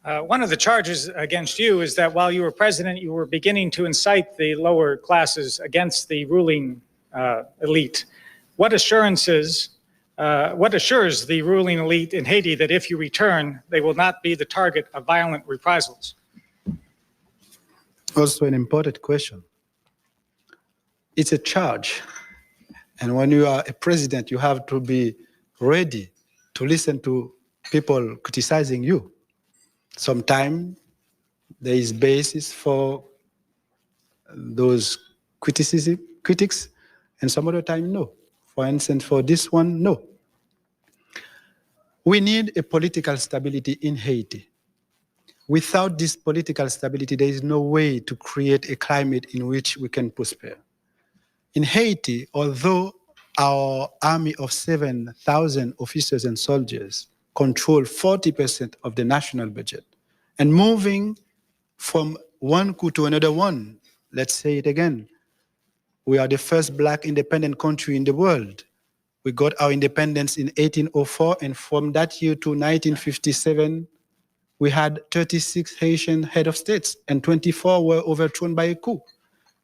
One of the charges against you is that while you were president, you were beginning to incite the lower classes against the ruling elite. What assures the ruling elite in Haiti that if you return, they will not be the target of violent reprisals? Also an important question. It's a charge. And when you are a president, you have to be ready to listen to people criticizing you. Sometimes there is basis for those critics, and some other time, no. For instance, for this one, no. We need a political stability in Haiti. Without this political stability, there is no way to create a climate in which we can prosper. In Haiti, although our army of 7,000 officers and soldiers control 40% of the national budget, and moving from one coup to another one, let's say it again, we are the first Black independent country in the world. We got our independence in 1804, and from that year to 1957, we had 36 Haitian head of states, and 24 were overthrown by a coup.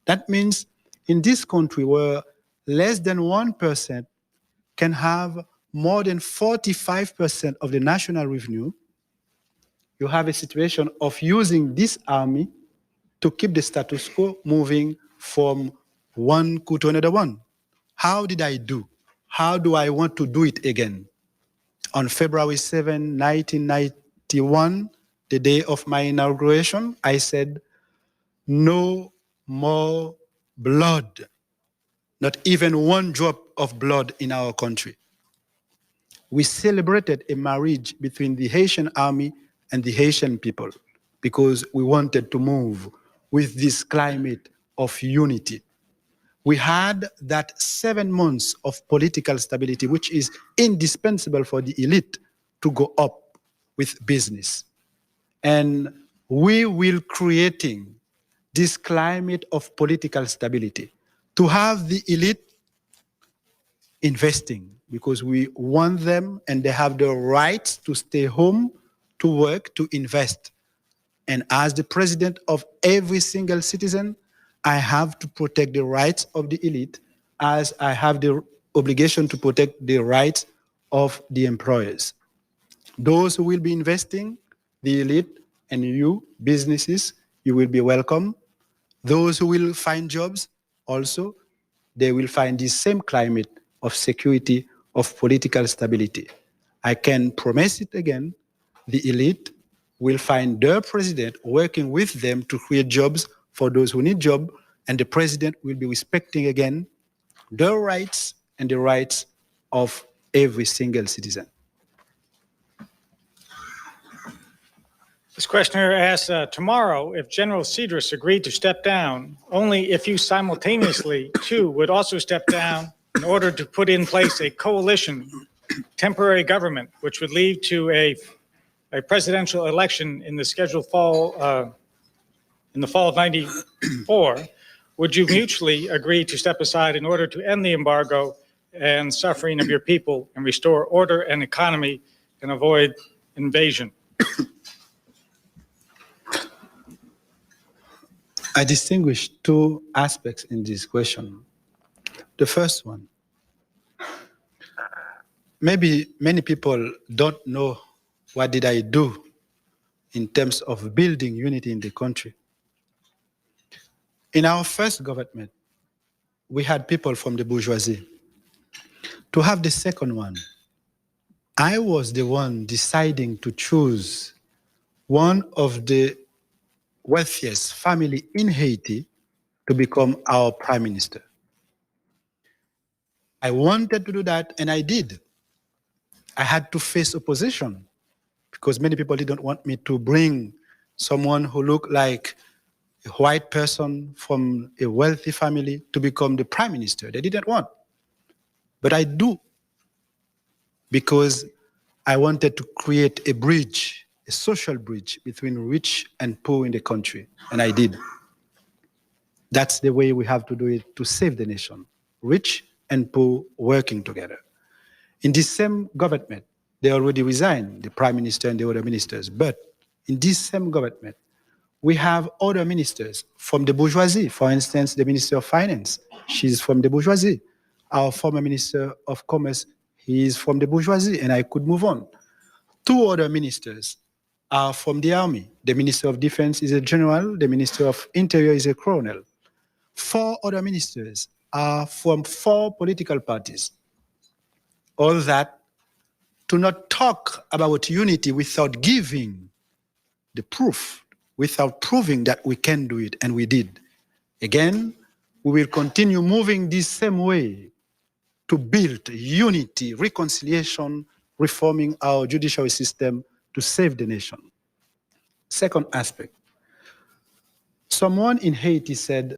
That means in this country where less than 1% can have more than 45% of the national revenue, you have a situation of using this army to keep the status quo moving from one coup to another one. How did I do? How do I want to do it again? On February 7, 1991, the day of my inauguration, I said, no more blood, not even one drop of blood in our country. We celebrated a marriage between the Haitian army and the Haitian people because we wanted to move with this climate of unity. We had that 7 months of political stability, which is indispensable for the elite to go up with business. And we will creating this climate of political stability to have the elite investing because we want them and they have the right to stay home, to work, to invest. And as the president of every single citizen, I have to protect the rights of the elite as I have the obligation to protect the rights of the employers. Those who will be investing, the elite, and you, businesses, you will be welcome. Those who will find jobs, also, they will find the same climate of security, of political stability. I can promise it again, the elite will find their president working with them to create jobs for those who need jobs, and the president will be respecting again their rights and the rights of every single citizen. This questioner asks, tomorrow, if General Cedrus agreed to step down, only if you simultaneously, too, would also step down in order to put in place a coalition, temporary government, which would lead to a presidential election in the scheduled fall, in the fall of '94, would you mutually agree to step aside in order to end the embargo and suffering of your people and restore order and economy and avoid invasion? I distinguish two aspects in this question. The first one, maybe many people don't know what did I do in terms of building unity in the country. In our first government, we had people from the bourgeoisie. To have the second one, I was the one deciding to choose one of the wealthiest family in Haiti to become our prime minister. I wanted to do that, and I did. I had to face opposition because many people didn't want me to bring someone who looked like a white person from a wealthy family to become the prime minister. They didn't want. But I do, because I wanted to create a bridge, a social bridge between rich and poor in the country, and I did. That's the way we have to do it to save the nation, rich and poor working together. In this same government, they already resigned, the prime minister and the other ministers, but in this same government, we have other ministers from the bourgeoisie. For instance, the Minister of Finance, she's from the bourgeoisie. Our former Minister of Commerce, he is from the bourgeoisie, and I could move on. 2 other ministers are from the army. The Minister of Defense is a general, the Minister of Interior is a colonel. 4 other ministers are from 4 political parties. All that to not talk about unity without giving the proof, without proving that we can do it, and we did. Again, we will continue moving this same way to build unity, reconciliation, reforming our judiciary system to save the nation. Second aspect, someone in Haiti said,